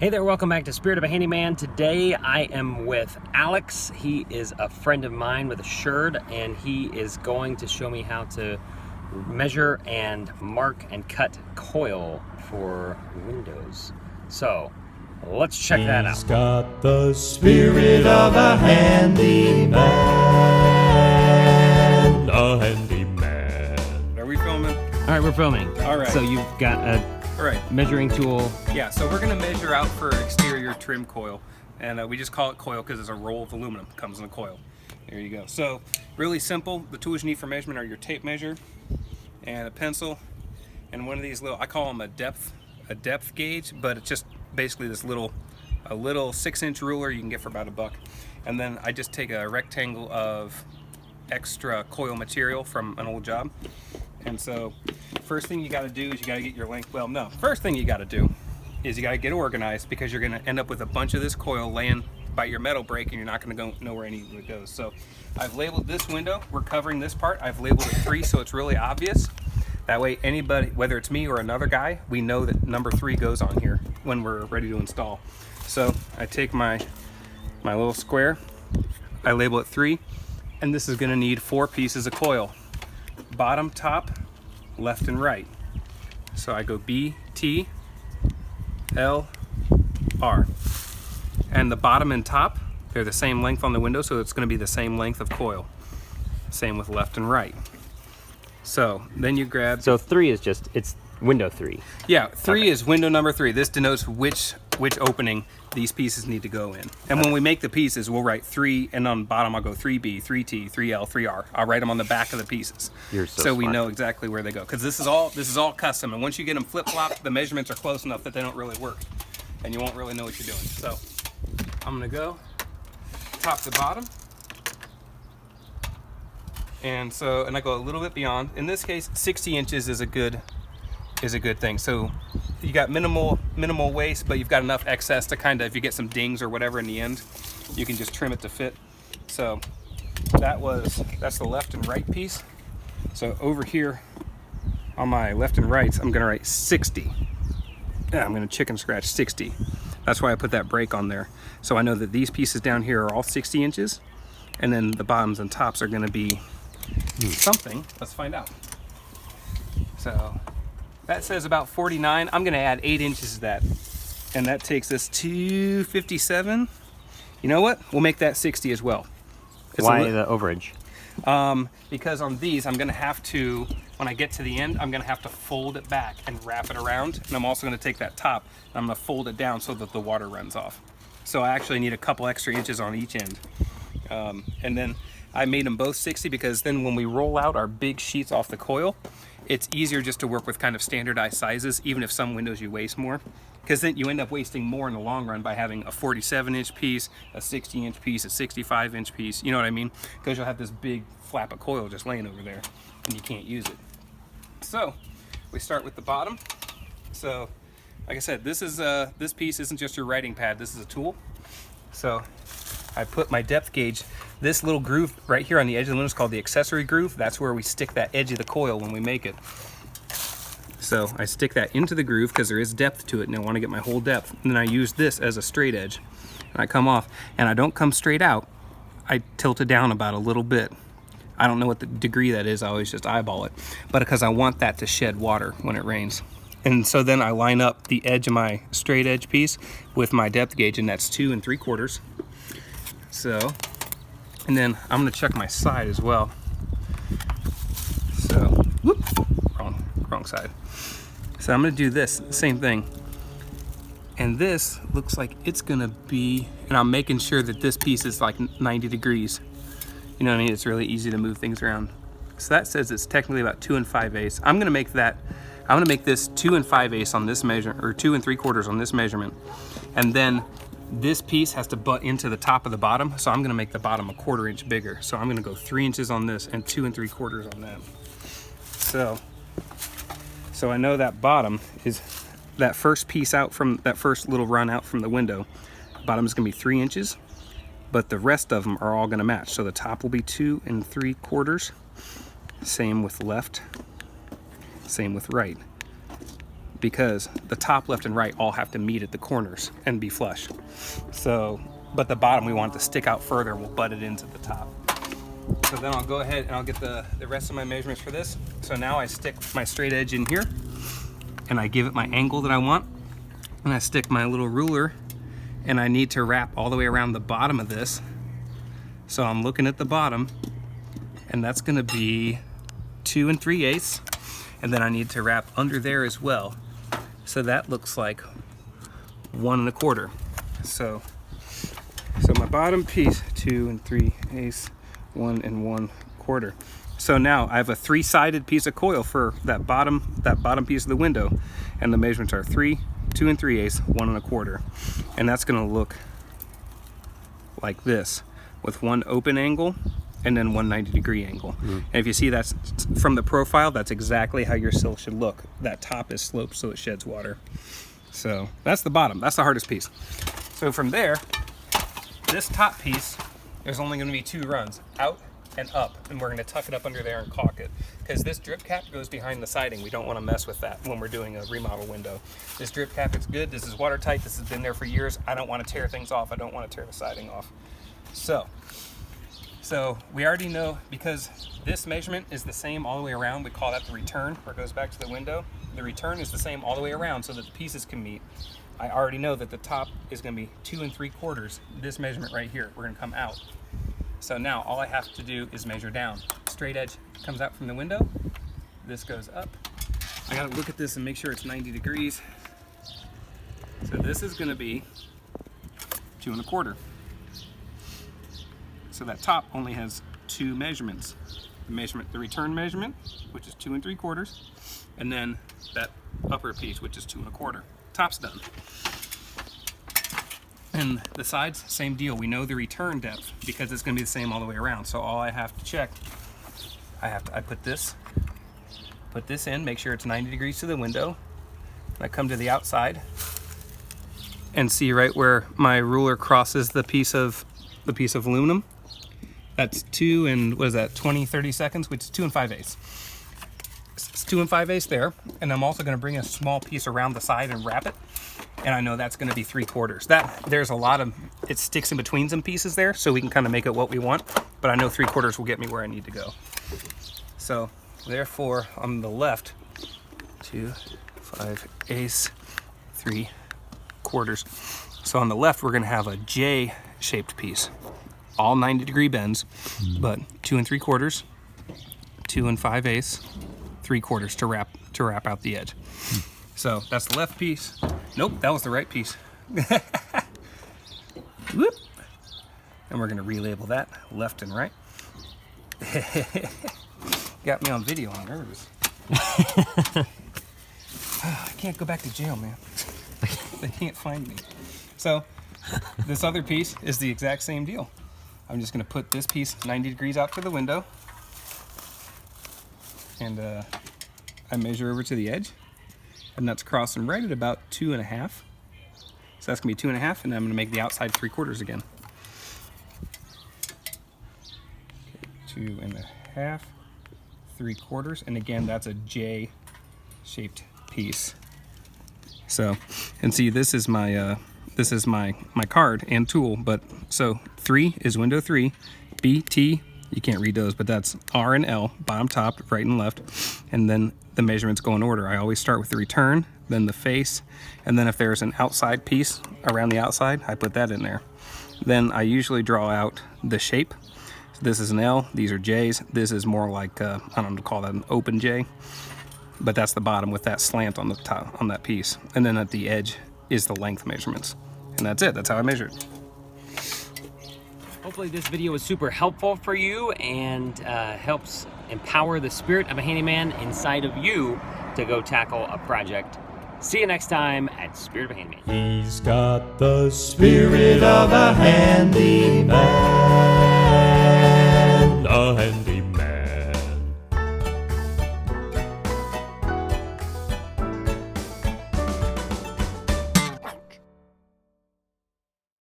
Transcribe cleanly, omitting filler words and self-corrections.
Hey there, welcome back to Spirit of a Handyman. Today I am with Alex. He is a friend of mine with Assured, and he is going to show me how to measure and mark and cut coil for windows. So let's check that out. He's got the spirit of a handyman. A handyman. Are we filming? All right, we're filming. All right. So you've got a measuring tool. Yeah, so we're gonna measure out for exterior trim coil. And we just call it coil because it's a roll of aluminum that comes in a coil. There you go. So really simple. The tools you need for measurement are your tape measure and a pencil and one of these little, I call them a depth gauge, but it's just basically this little 6-inch ruler you can get for about $1. And then I just take a rectangle of extra coil material from an old job. And so first thing you got to do is you got to get your length. Well, no, first thing you got to do is you got to get organized, because you're going to end up with a bunch of this coil laying by your metal brake and you're not going to know where any of it goes. So I've labeled this window, we're covering this part, I've labeled it 3 so it's really obvious. That way anybody, whether it's me or another guy, we know that number 3 goes on here when we're ready to install. So I take my little square, I label it 3, and this is going to need 4 pieces of coil. Bottom, top, left and right. So I go B, T, L, R. And the bottom and top, they're the same length on the window, so it's going to be the same length of coil. Same with left and right. So then you grab... So 3 is just, it's window 3. Yeah, 3 is window number 3. This denotes which opening these pieces need to go in. And when we make the pieces, we'll write 3, and on the bottom I'll go 3B, 3T, 3L, 3R. I'll write them on the back of the pieces. You're so we smart. know exactly where they go. Because this is all custom, and once you get them flip-flopped, the measurements are close enough that they don't really work. And you won't really know what you're doing. So I'm gonna go top to bottom. And I go a little bit beyond. In this case, 60 inches is a good thing. So you got minimal waste, but you've got enough excess to kind of, if you get some dings or whatever in the end, you can just trim it to fit. So that's the left and right piece. So over here on my left and rights, I'm gonna write 60. Yeah, I'm gonna chicken scratch 60. That's why I put that break on there. So I know that these pieces down here are all 60 inches, and then the bottoms and tops are gonna be something. Let's find out. So that says about 49. I'm gonna add 8 inches to that, and that takes us to 57. You know what? We'll make that 60 as well. Why the overage? Because on these, I'm gonna have to, when I get to the end, I'm gonna have to fold it back and wrap it around. And I'm also gonna take that top and I'm gonna fold it down so that the water runs off. So I actually need a couple extra inches on each end. And then I made them both 60 because then when we roll out our big sheets off the coil, it's easier just to work with kind of standardized sizes, even if some windows you waste more. Because then you end up wasting more in the long run by having a 47-inch piece, a 60-inch piece, a 65-inch piece, you know what I mean? Because you'll have this big flap of coil just laying over there and you can't use it. So we start with the bottom. So like I said, this piece isn't just your writing pad, this is a tool. So I put my depth gauge, this little groove right here on the edge of the window is called the accessory groove. That's where we stick that edge of the coil when we make it. So I stick that into the groove because there is depth to it and I want to get my whole depth. And then I use this as a straight edge. And I come off, and I don't come straight out. I tilt it down about a little bit. I don't know what the degree that is, I always just eyeball it. But because I want that to shed water when it rains. And so then I line up the edge of my straight edge piece with my depth gauge, and that's 2 3/4. So, and then I'm gonna check my side as well. So, whoop, wrong side. So I'm gonna do this, same thing. And this looks like it's gonna be, and I'm making sure that this piece is like 90 degrees. You know what I mean? It's really easy to move things around. So that says it's technically about 2 5/8. I'm gonna make this 2 5/8 on this measure, or 2 3/4 on this measurement. And then this piece has to butt into the top of the bottom, so I'm gonna make the bottom a 1/4 inch bigger. So I'm gonna go 3 inches on this and 2 3/4 on that. So I know that bottom is that first piece out from that first little run out from the window. Bottom is gonna be 3 inches, but the rest of them are all gonna match. So the top will be 2 3/4. Same with left, same with right. because the top, left, and right all have to meet at the corners and be flush. So, but the bottom we want it to stick out further. We'll butt it into the top. So then I'll go ahead and I'll get the rest of my measurements for this. So now I stick my straight edge in here and I give it my angle that I want. And I stick my little ruler and I need to wrap all the way around the bottom of this. So I'm looking at the bottom and that's gonna be 2 3/8. And then I need to wrap under there as well. So that looks like 1 1/4. So my bottom piece, 2 3/8, 1 1/4. So now I have a 3-sided piece of coil for that bottom piece of the window, and the measurements are 3, 2 3/8, 1 1/4, and that's going to look like this, with one open angle and then one 90-degree angle. And if you see, that's from the profile, that's exactly how your sill should look. That top is sloped so it sheds water. So that's the bottom. That's the hardest piece. So from there, this top piece, there's only going to be 2 runs, out and up, and we're going to tuck it up under there and caulk it, because this drip cap goes behind the siding. We don't want to mess with that when we're doing a remodel window. This drip cap is good. This is watertight. This has been there for years. I don't want to tear things off. I don't want to tear the siding off. So we already know, because this measurement is the same all the way around. We call that the return, where it goes back to the window. The return is the same all the way around so that the pieces can meet. I already know that the top is going to be 2 3/4. This measurement right here, we're going to come out. So now all I have to do is measure down. Straight edge comes out from the window. This goes up. I got to look at this and make sure it's 90 degrees. So this is going to be 2 1/4. So that top only has 2 measurements. The return measurement, which is 2 3/4, and then that upper piece, which is 2 1/4. Top's done. And the sides, same deal. We know the return depth because it's going to be the same all the way around. So all I have to check, I put this in, make sure it's 90 degrees to the window. I come to the outside and see right where my ruler crosses the piece of aluminum. That's 2 and what is that, 20, 30 seconds, which is 2 5/8. It's 2 5/8 there. And I'm also going to bring a small piece around the side and wrap it. And I know that's going to be 3/4. There's a lot of, it sticks in between some pieces there, so we can kind of make it what we want. But I know 3/4 will get me where I need to go. So therefore, on the left, 2 5/8, 3/4. So on the left, we're going to have a J-shaped piece, all 90-degree bends, but 2 3/4, 2 5/8, 3/4 to wrap out the edge. So that's the left piece. Nope, that was the right piece. Whoop. And we're gonna relabel that left and right. Got me on video, I'm nervous. I can't go back to jail, man. They can't find me. So this other piece is the exact same deal. I'm just gonna put this piece 90 degrees out to the window, and I measure over to the edge, and that's crossing right at about 2 1/2. So that's gonna be 2 1/2, and then I'm gonna make the outside 3/4 again. 2 1/2, 3/4, and again that's a J-shaped piece. So, and see, this is my card and tool. But so 3 is window 3, B, T. You can't read those, but that's R and L, bottom, top, right, and left. And then the measurements go in order. I always start with the return, then the face, and then if there's an outside piece around the outside, I put that in there. Then I usually draw out the shape. So this is an L, these are J's. This is more like, I don't know, call that an open J. But that's the bottom with that slant on the top, on that piece. And then at the edge is the length measurements. And that's it, that's how I measure it. Hopefully this video was super helpful for you and helps empower the spirit of a handyman inside of you to go tackle a project. See you next time at Spirit of a Handyman. He's got the spirit of a handyman.